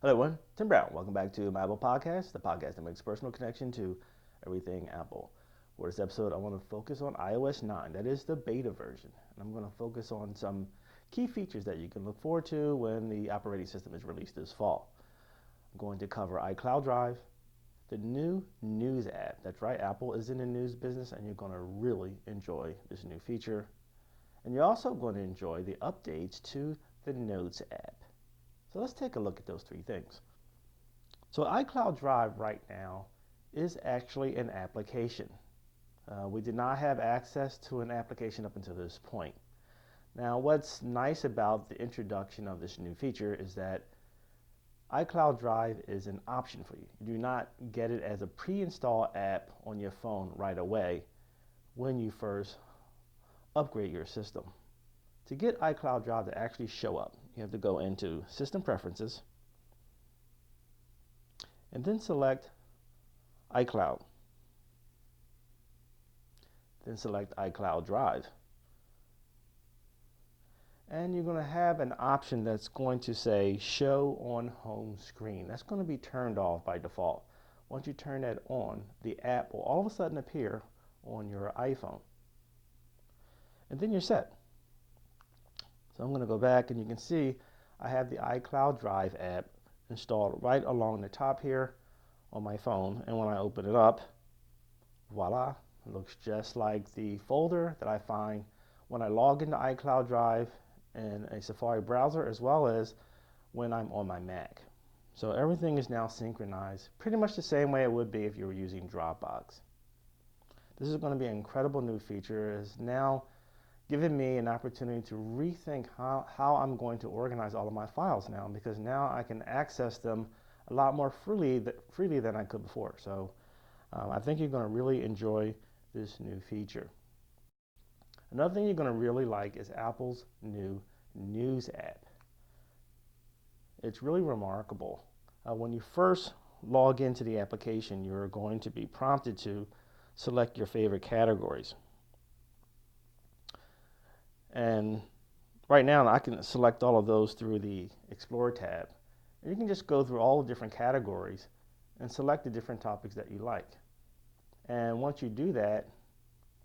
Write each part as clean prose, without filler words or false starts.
Hello everyone, Tim Brown. Welcome back to my Apple Podcast, the podcast that makes personal connection to everything Apple. For this episode, I want to focus on iOS 9. That is the beta version. And I'm going to focus on some key features that you can look forward to when the operating system is released this fall. I'm going to cover iCloud Drive, the new News app. That's right, Apple is in the news business and you're going to really enjoy this new feature. And you're also going to enjoy the updates to the Notes app. So let's take a look at those three things. So iCloud Drive right now is actually an application. We did not have access to an application up until this point. Now what's nice about the introduction of this new feature is that iCloud Drive is an option for you. You do not get it as a pre-installed app on your phone right away when you first upgrade your system. To get iCloud Drive to actually show up, you have to go into System Preferences and then select iCloud. Then select iCloud Drive. And you're going to have an option that's going to say Show on Home Screen. That's going to be turned off by default. Once you turn that on, the app will all of a sudden appear on your iPhone. And then you're set. So I'm going to go back and you can see I have the iCloud Drive app installed right along the top here on my phone. And when I open it up, voila, it looks just like the folder that I find when I log into iCloud Drive in a Safari browser as well as when I'm on my Mac. So everything is now synchronized pretty much the same way it would be if you were using Dropbox. This is going to be an incredible new feature. It's now given me an opportunity to rethink how I'm going to organize all of my files now, because now I can access them a lot more freely than I could before. So I think you're going to really enjoy this new feature. Another thing you're going to really like is Apple's new News app. It's really remarkable. When you first log into the application, you're going to be prompted to select your favorite categories. And right now I can select all of those through the Explore tab. And you can just go through all the different categories and select the different topics that you like. And once you do that,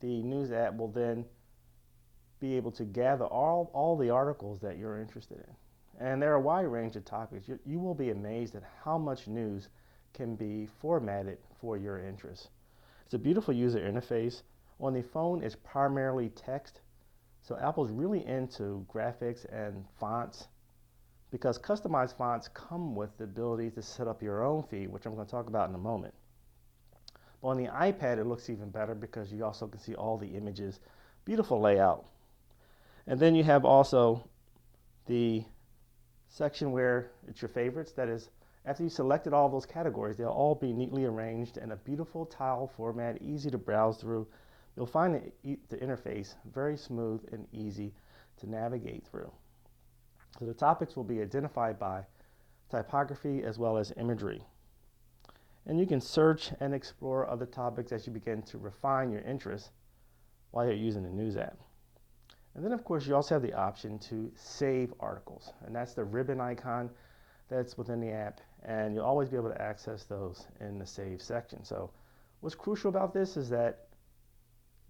the News app will then be able to gather all the articles that you're interested in. And there are a wide range of topics. You will be amazed at how much news can be formatted for your interests. It's a beautiful user interface. On the phone, it's primarily text. So Apple's really into graphics and fonts because customized fonts come with the ability to set up your own feed, which I'm going to talk about in a moment. But on the iPad, it looks even better because you also can see all the images. Beautiful layout. And then you have also the section where it's your favorites. That is, after you selected all those categories, they'll all be neatly arranged in a beautiful tile format, easy to browse through. You'll find the interface very smooth and easy to navigate through. So the topics will be identified by typography as well as imagery. And you can search and explore other topics as you begin to refine your interests while you're using the News app. And then of course you also have the option to save articles, and that's the ribbon icon that's within the app, and you'll always be able to access those in the save section. So what's crucial about this is that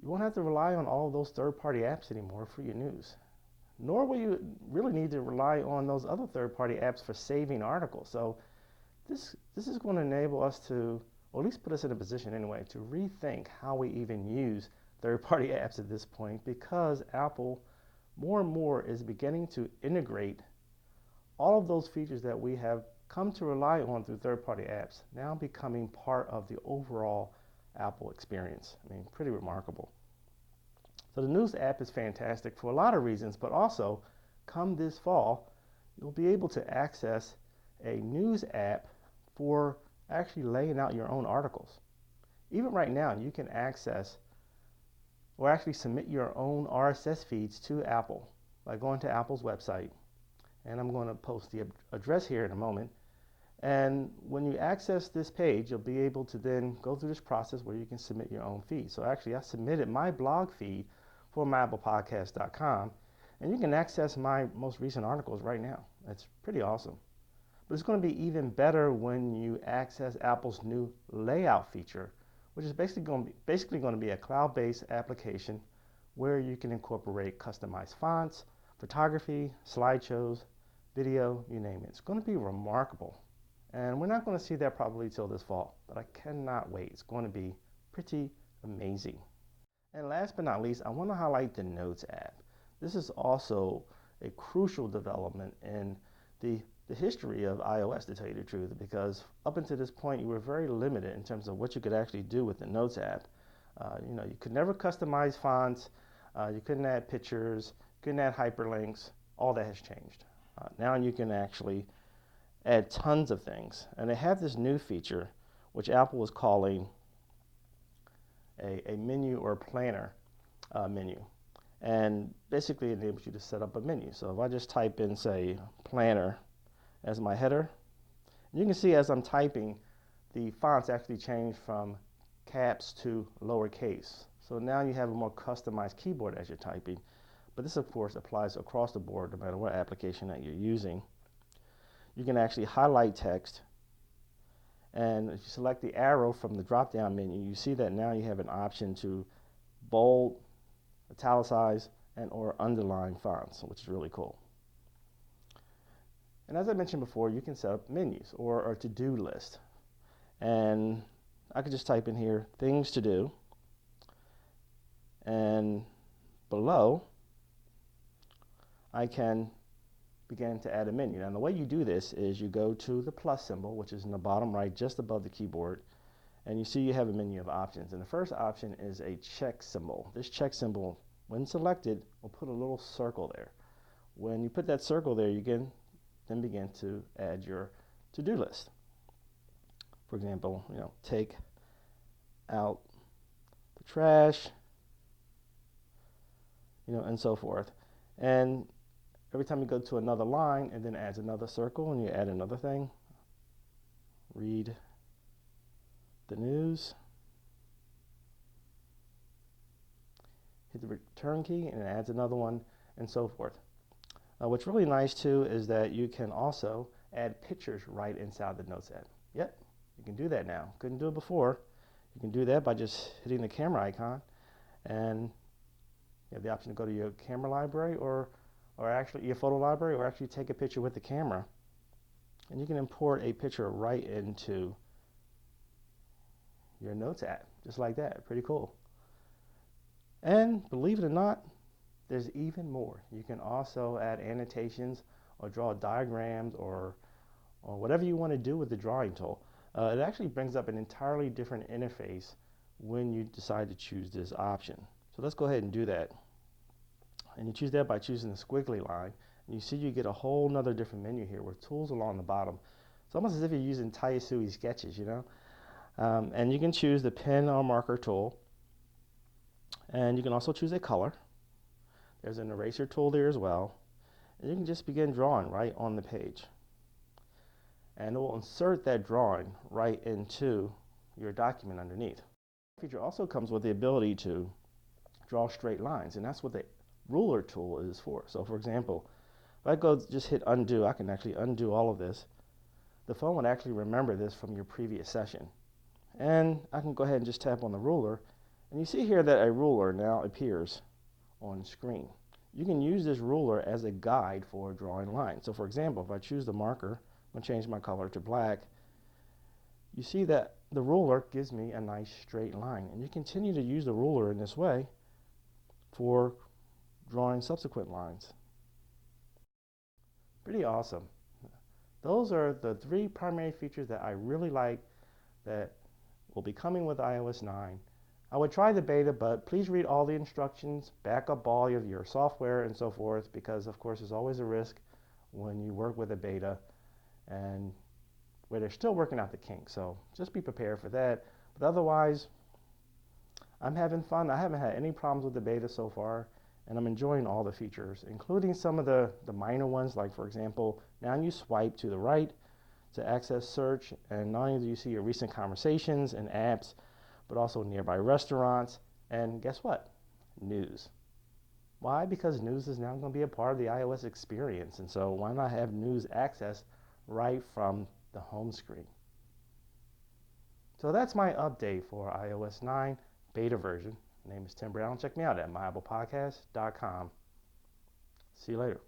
you won't have to rely on all of those third-party apps anymore for your news. Nor will you really need to rely on those other third-party apps for saving articles. So this is going to enable us to, or at least put us in a position anyway, to rethink how we even use third-party apps at this point, because Apple more and more is beginning to integrate all of those features that we have come to rely on through third-party apps, now becoming part of the overall Apple experience. I mean, pretty remarkable. So the News app is fantastic for a lot of reasons, but also come this fall, you'll be able to access a News app for actually laying out your own articles. Even right now, you can access or actually submit your own RSS feeds to Apple by going to Apple's website. And I'm going to post the address here in a moment. And when you access this page, you'll be able to then go through this process where you can submit your own feed. So actually, I submitted my blog feed for myapplepodcast.com, and you can access my most recent articles right now. It's pretty awesome. But it's going to be even better when you access Apple's new layout feature, which is basically going to be a cloud-based application where you can incorporate customized fonts, photography, slideshows, video, you name it. It's going to be remarkable. And we're not going to see that probably till this fall, but I cannot wait. It's going to be pretty amazing. And last but not least, I want to highlight the Notes app. This is also a crucial development in the history of iOS, to tell you the truth, because up until this point, you were very limited in terms of what you could actually do with the Notes app. You could never customize fonts, you couldn't add pictures, couldn't add hyperlinks. All that has changed. Now you can actually add tons of things. And they have this new feature, which Apple is calling a menu or a planner menu. And basically it enables you to set up a menu. So if I just type in, say, planner as my header, you can see as I'm typing, the fonts actually change from caps to lowercase. So now you have a more customized keyboard as you're typing. But this, of course, applies across the board no matter what application that you're using. You can actually highlight text, and if you select the arrow from the drop-down menu, you see that now you have an option to bold, italicize, and or underline fonts, which is really cool. And as I mentioned before, you can set up menus or a to-do list. And I could just type in here, things to do, and below, I can begin to add a menu. Now the way you do this is you go to the plus symbol, which is in the bottom right just above the keyboard, and you see you have a menu of options. And the first option is a check symbol. This check symbol, when selected, will put a little circle there. When you put that circle there, you can then begin to add your to-do list. For example, take out the trash, and so forth. And every time you go to another line, it then adds another circle, and you add another thing. Read the news. Hit the return key, and it adds another one, and so forth. What's really nice, too, is that you can also add pictures right inside the Notes app. Yep, you can do that now. Couldn't do it before. You can do that by just hitting the camera icon, and you have the option to go to your camera library or actually your photo library, or actually take a picture with the camera. And you can import a picture right into your Notes app, just like that. Pretty cool. And believe it or not, there's even more. You can also add annotations or draw diagrams or whatever you want to do with the drawing tool. It actually brings up an entirely different interface when you decide to choose this option. So let's go ahead and do that. And you choose that by choosing the squiggly line. And you see you get a whole nother different menu here with tools along the bottom. It's almost as if you're using Taisui sketches, And you can choose the pen or marker tool. And you can also choose a color. There's an eraser tool there as well. And you can just begin drawing right on the page. And it will insert that drawing right into your document underneath. The feature also comes with the ability to draw straight lines, and that's what the ruler tool is for. So for example, if I go just hit undo, I can actually undo all of this. The phone would actually remember this from your previous session. And I can go ahead and just tap on the ruler, and you see here that a ruler now appears on screen. You can use this ruler as a guide for drawing lines. So for example, if I choose the marker, I'm going to change my color to black, you see that the ruler gives me a nice straight line. And you continue to use the ruler in this way for drawing subsequent lines. Pretty awesome. Those are the three primary features that I really like that will be coming with iOS 9. I would try the beta, but please read all the instructions, back up all of your software and so forth, because of course there's always a risk when you work with a beta and where they're still working out the kinks. So just be prepared for that. But otherwise, I'm having fun. I haven't had any problems with the beta so far, and I'm enjoying all the features, including some of the minor ones, like for example, now you swipe to the right to access search, and not only do you see your recent conversations and apps, but also nearby restaurants, and guess what? News. Why? Because news is now going to be a part of the iOS experience, and so why not have news access right from the home screen. So that's my update for iOS 9 beta version. My name is Tim Brown. Check me out at myapplepodcast.com. See you later.